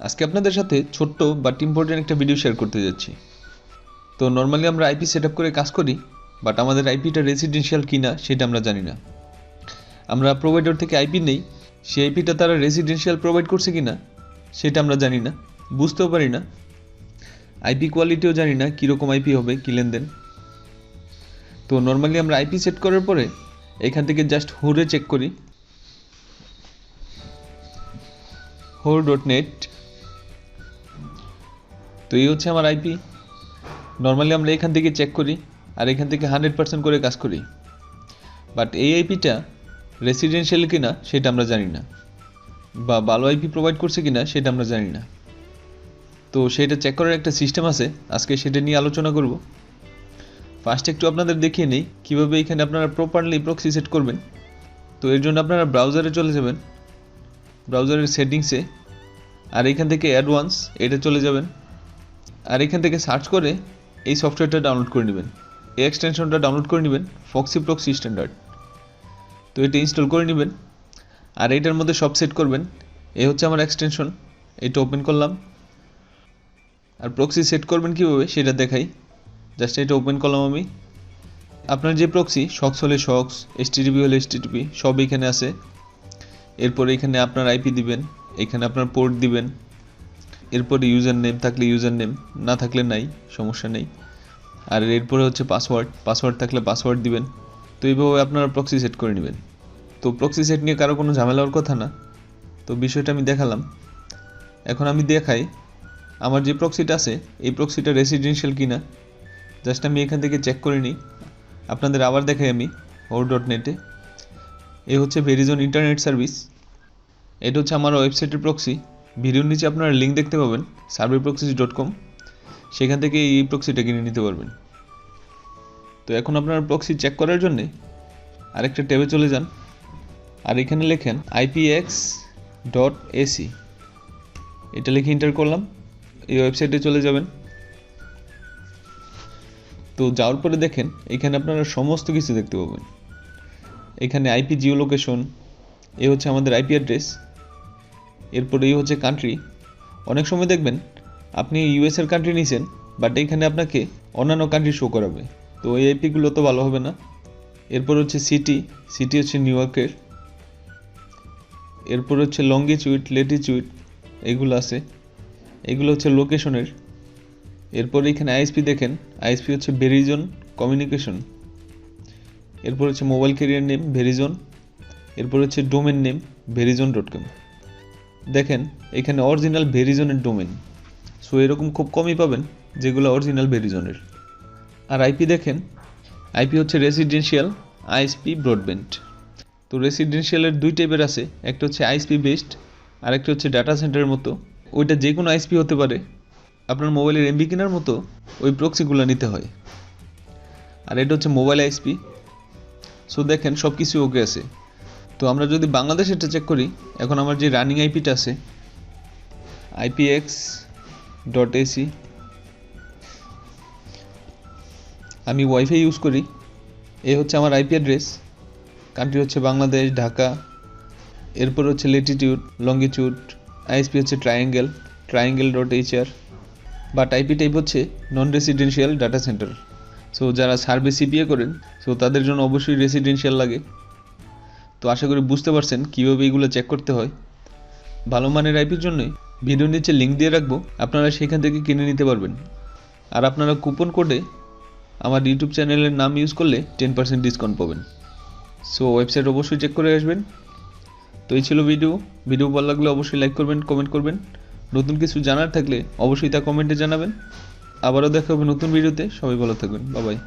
আজকে আপনাদের সাথে ছোট্ট বাট ইম্পর্টেন্ট একটা ভিডিও শেয়ার করতে যাচ্ছি। তো নর্মালি আমরা আইপি সেটআপ করে কাজ করি, বাট আমাদের আইপিটা রেসিডেন্সিয়াল কিনা সেটা আমরা জানি না। আমরা প্রোভাইডার থেকে আইপি নেই, সেই আইপিটা তারা রেসিডেন্সিয়াল প্রোভাইড করছে কিনা সেটা আমরা জানি না, বুঝতেও পারি না। আইপি কোয়ালিটিও জানি না কীরকম আইপি হবে, কী লেনদেন। তো নর্মালি আমরা আইপি সেট করার পরে এখান থেকে জাস্ট হোরে চেক করি, hore.net। তো এই হচ্ছে আমার আইপি। নর্মালি আমরা এখান থেকে চেক করি আর এখান থেকে 100% করে কাজ করি, বাট এই আইপিটা রেসিডেন্সিয়াল কিনা সেটা আমরা জানি না, বা ভালো আইপি প্রোভাইড করছে কিনা সেটা আমরা জানি না। তো সেটা চেক করার একটা সিস্টেম আছে, আজকে সেটা নিয়ে আলোচনা করব। ফার্স্ট একটু আপনাদের দেখিয়ে নেই কীভাবে এখানে আপনারা প্রপারলি প্রক্সি সেট করবেন। তো এর জন্য আপনারা ব্রাউজারে চলে যাবেন, ব্রাউজারের সেটিংসে, আর এখান থেকে অ্যাডভান্স এটা চলে যাবেন, আর এখান থেকে সার্চ করে এই সফটওয়্যারটা ডাউনলোড করে নেবেন। এই এক্সটেনশনটা ডাউনলোড করে নেবেন, ফক্সি প্রক্সি স্ট্যান্ডার্ড। তো এটা ইনস্টল করে নেবেন আর এটার মধ্যে সব সেট করবেন। এই হচ্ছে আমার এক্সটেনশন, এটা ওপেন করলাম। আর প্রক্সি সেট করবেন কীভাবে সেটা দেখাই, জাস্ট এটা ওপেন করলাম আমি। আপনার যে প্রক্সি সক্স হলে সক্স, HTTP হলে HTTP সব এখানে আছে। এরপরে এখানে আপনার আইপি দিবেন, এখানে আপনার পোর্ট দিবেন, এরপরে ইউজার নেম থাকলে ইউজার নেম, না থাকলে নাই, সমস্যা নেই। আর এরপরে হচ্ছে পাসওয়ার্ড থাকলে পাসওয়ার্ড দিবেন। তো এইভাবে আপনারা প্রক্সি সেট করে নেবেন। তো প্রক্সি সেট নিয়ে কারো কোনো ঝামেলা হওয়ার কথা না, তো বিষয়টা আমি দেখালাম। এখন আমি দেখাই আমার যে প্রক্সিটা আছে এই প্রক্সিটা রেসিডেন্সিয়াল কিনা। জাস্ট আমি এখান থেকে চেক করে নিই, আপনাদের আবার দেখাই আমি hore.net-এ। এই হচ্ছে ভেরিজন ইন্টারনেট সার্ভিস, এটা হচ্ছে আমার ওয়েবসাইটের প্রক্সি। ভিডিওর নিচে আপনারা লিঙ্ক দেখতে পাবেন surveyproxies.com, সেখান থেকে এই প্রক্সিটা কিনে নিতে পারবেন। তো এখন আপনারা প্রক্সি চেক করার জন্যে আরেকটা ট্যাবে চলে যান আর এখানে লেখেন ipx.ac, এটা লিখে এন্টার করলাম। এই ওয়েবসাইটে চলে যাবেন। তো যাওয়ার পরে দেখেন এখানে আপনারা সমস্ত কিছু দেখতে পাবেন। এখানে আইপি জিও লোকেশন, এই হচ্ছে আমাদের আইপি অ্যাড্রেস, এরপরে এই হচ্ছে কান্ট্রি। অনেক সময় দেখবেন আপনি ইউএসের কান্ট্রি নিয়েছেন, বাট এখানে আপনাকে অন্যান্য কান্ট্রি শো করাবে, তো এই আইপিগুলো তো ভালো হবে না। এরপর হচ্ছে সিটি হচ্ছে নিউ ইয়র্কের। এরপর হচ্ছে লঙ্গিটিউড, ল্যাটিটিউড এগুলো আছে, এগুলো হচ্ছে লোকেশনের। এরপর এখানে আইএসপি দেখেন, আইএসপি হচ্ছে ভেরিজন কমিউনিকেশন। এরপর হচ্ছে মোবাইল ক্যারিয়ার নেম ভেরিজন। এরপর হচ্ছে ডোমেন নেম verizon.com। দেখেন এখানে অরিজিনাল ভেরিজনের ডোমেন, সো এরকম খুব কমই পাবেন যেগুলো অরিজিনাল ভেরিজনের। আর আইপি দেখেন, আইপি হচ্ছে রেসিডেন্সিয়াল, আইএসপি, ব্রডব্যান্ড। তো রেসিডেন্সিয়ালের দুই টাইপের আছে, একটা হচ্ছে আইএসপি বেসড আর একটা হচ্ছে ডাটা সেন্টারের মতো। ওইটা যে কোনো আইএসপি হতে পারে, আপনার মোবাইলের এমবি কেনার মতো ওই প্রক্সিগুলো নিতে হয়। আর এটা হচ্ছে মোবাইল আইএসপি। সো দেখেন সব কিছু ওকে আছে। তো আমরা যদি বাংলাদেশেরটা চেক করি, এখন আমার যে রানিং আইপিটা আছে ipx.ac, আমি ওয়াইফাই ইউজ করি। এই হচ্ছে আমার আইপি অ্যাড্রেস, কান্ট্রি হচ্ছে বাংলাদেশ, ঢাকা। এরপর হচ্ছে ল্যাটিটিউড, লঙ্গিটিউড, আইএসপি হচ্ছে triangle.hr, বাট আইপি টাইপ হচ্ছে নন রেসিডেন্সিয়াল ডাটা সেন্টার। সো যারা সার্ভে সিপিএ করেন, সো তাদের জন্য অবশ্যই রেসিডেন্সিয়াল লাগে। তো আশা করি বুঝতে পারছেন কীভাবে এইগুলো চেক করতে হয়। ভালো মানের আইপির জন্যই ভিডিওর নিচে লিঙ্ক দিয়ে রাখবো, আপনারা সেখান থেকে কিনে নিতে পারবেন। আর আপনারা কুপন কোডে আমার ইউটিউব চ্যানেলের নাম ইউজ করলে 10% ডিসকাউন্ট পাবেন। সো ওয়েবসাইট অবশ্যই চেক করে আসবেন। তো এই ছিল ভিডিও ভালো লাগলে অবশ্যই লাইক করবেন, কমেন্ট করবেন। নতুন কিছু জানার থাকলে অবশ্যই তা কমেন্টে জানাবেন। আবারও দেখা হবে নতুন ভিডিওতে, সবাই ভালো থাকবেন, বাই বাই।